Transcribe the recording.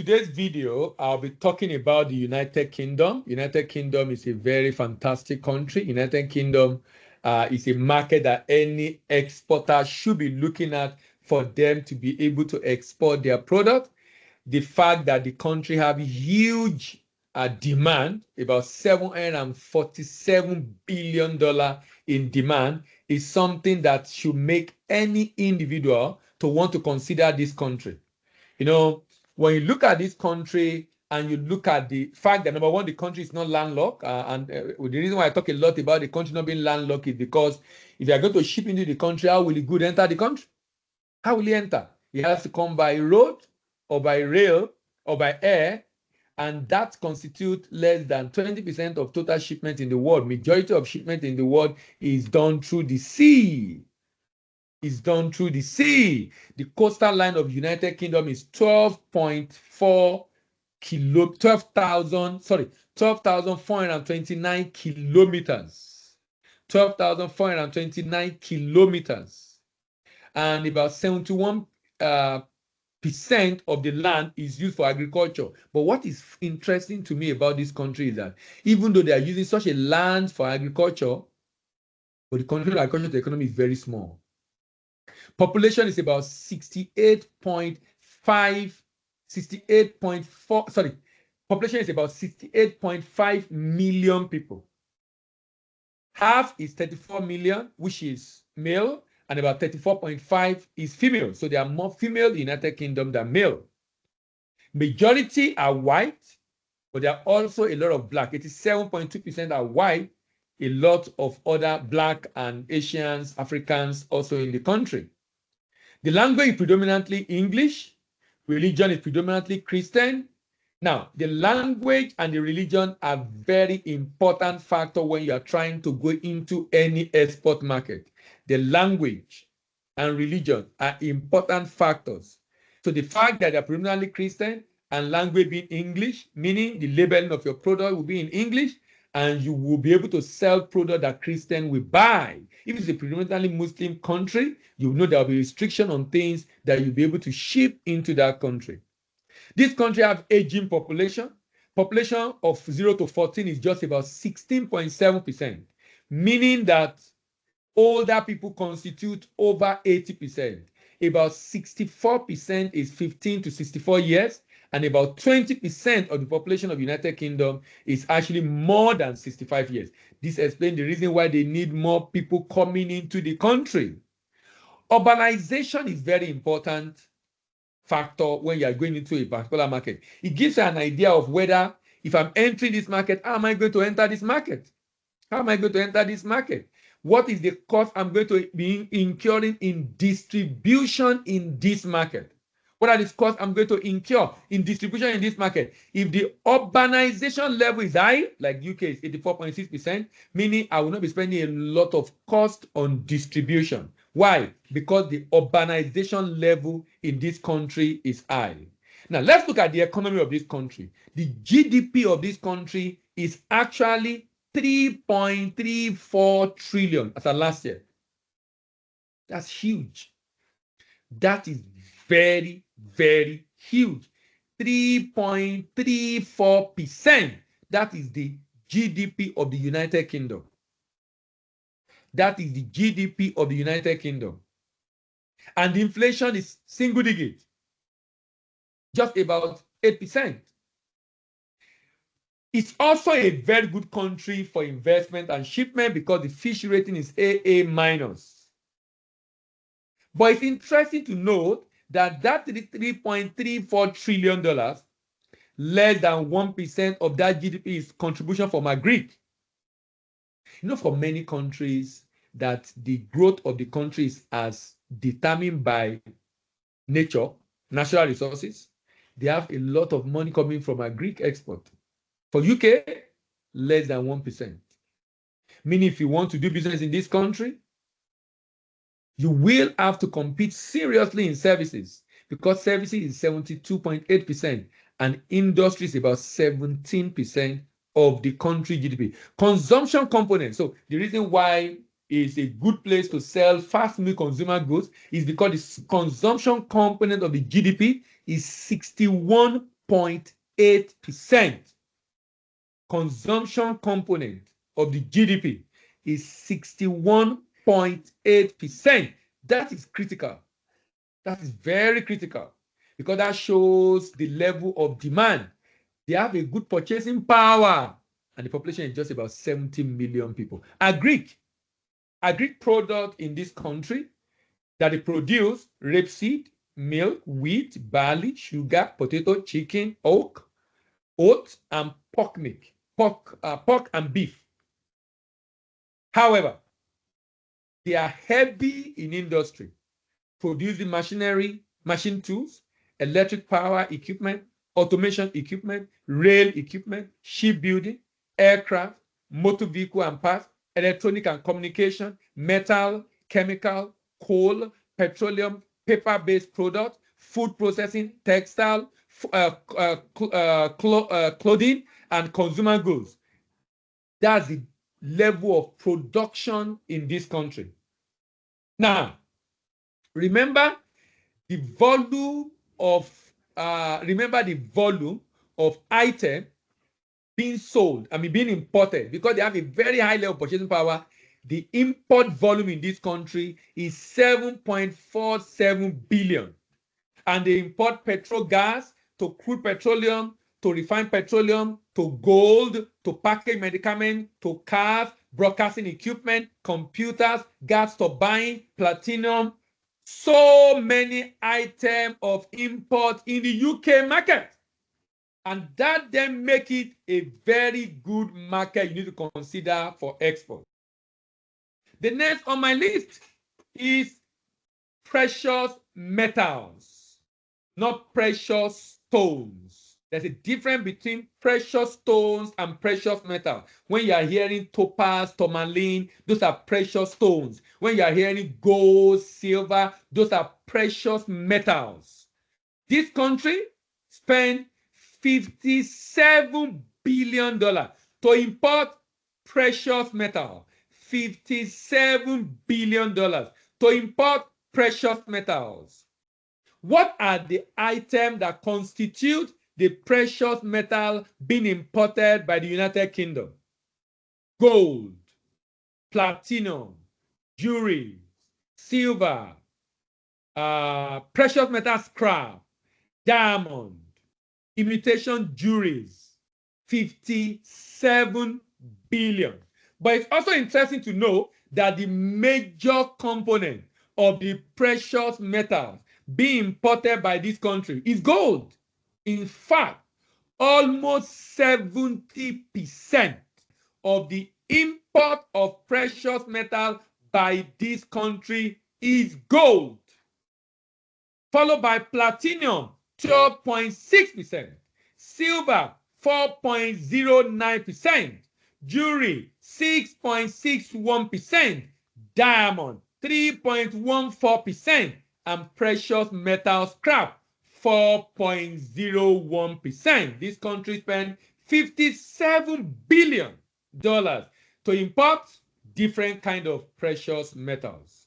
today's video, I'll be talking about the United Kingdom. United Kingdom is a very fantastic country. United Kingdom is a market that any exporter should be looking at for them to be able to export their product. The fact that the country have huge demand, about $747 billion in demand, is something that should make any individual to want to consider this country. You know, when you look at this country and you look at the fact that, number one, the country is not landlocked. The reason why I talk a lot about the country not being landlocked is because if you are going to ship into the country, how will the good enter the country? How will he enter? He has to come by road or by rail or by air, and that constitutes less than 20% of total shipment in the world. Majority of shipment in the world is done through the sea. The coastal line of United Kingdom is 12,429 kilometers. 12,429 kilometers. And about 71% of the land is used for agriculture. But what is interesting to me about this country is that even though they are using such a land for agriculture, but the country's agricultural economy is very small. Population is about 68.5 million people. Half is 34 million, which is male, and about 34.5 is female. So there are more female in the United Kingdom than male. Majority are white, but there are also a lot of black. 87.2% are white, a lot of other black and Asians, Africans also in the country. The language is predominantly English. Religion is predominantly Christian. Now, the language and the religion are very important factor when you are trying to go into any export market. The language and religion are important factors. So the fact that they're predominantly Christian and language being English, meaning the labeling of your product will be in English, and you will be able to sell product that Christian will buy. If it's a predominantly Muslim country, you know there will be restriction on things that you'll be able to ship into that country. This country have aging population. Population of 0 to 14 is just about 16.7%, meaning that older people constitute over 80%. About 64% is 15 to 64 years, and about 20% of the population of United Kingdom is actually more than 65 years. This explains the reason why they need more people coming into the country. Urbanization is very important factor when you are going into a particular market. It gives you an idea of whether, if I'm entering this market, how am I going to enter this market? How am I going to enter this market? What is the cost I'm going to be incurring in distribution in this market? What are the costs I'm going to incur in distribution in this market? If the urbanization level is high, like UK is 84.6%, meaning I will not be spending a lot of cost on distribution. Why? Because the urbanization level in this country is high. Now, let's look at the economy of this country. The GDP of this country is actually 3.34 trillion as of last year. That's huge. That is very, very huge. 3.34%. That is the GDP of the United Kingdom. That is the GDP of the United Kingdom. And the inflation is single digit, just about 8%. It's also a very good country for investment and shipment because the fish rating is AA-. But it's interesting to note that $3.34 trillion, less than 1% of that GDP is contribution from agri. You know, for many countries, that the growth of the country is as determined by nature, natural resources. They have a lot of money coming from agri export. For UK, less than 1%. Meaning if you want to do business in this country, you will have to compete seriously in services because services is 72.8% and industry is about 17% of the country GDP. Consumption component. So the reason why it's a good place to sell fast-moving consumer goods is because the consumption component of the GDP is 61 7.8%. Consumption component of the GDP is 61.8%. That is critical. That is very critical because that shows the level of demand. They have a good purchasing power, and the population is just about 70 million people. Agric product in this country that they produce: rapeseed, milk, wheat, barley, sugar, potato, chicken, oats, and pork and beef. However, they are heavy in industry, producing machinery, machine tools, electric power equipment, automation equipment, rail equipment, shipbuilding, aircraft, motor vehicle and parts, electronic and communication, metal, chemical, coal, petroleum, paper-based products, food processing, textile, clothing, and consumer goods. That's the level of production in this country. Now, remember the volume of item being sold, being imported, because they have a very high level of purchasing power. The import volume in this country is 7.47 billion, and they import petrol gas, to crude petroleum, to refined petroleum, to gold, to packaged medicament, to cars, broadcasting equipment, computers, gas turbine, platinum. So many items of import in the UK market. And that then make it a very good market you need to consider for export. The next on my list is precious metals, not precious stones. There's a difference between precious stones and precious metal. When you are hearing topaz, tourmaline, those are precious stones. When you are hearing gold, silver, those are precious metals. This country spent $57 billion to import precious metal. $57 billion to import precious metals. What are the items that constitute the precious metal being imported by the United Kingdom? Gold, platinum, jewelry, silver, precious metal scrap, diamond, imitation jewelries, 57 billion. But it's also interesting to know that the major component of the precious metals being imported by this country is gold. In fact, almost 70% of the import of precious metal by this country is gold, followed by platinum, 12.6%, silver, 4.09%, jewelry, 6.61%, diamond, 3.14%, and precious metal scrap, 4.01%. This country spent $57 billion to import different kind of precious metals.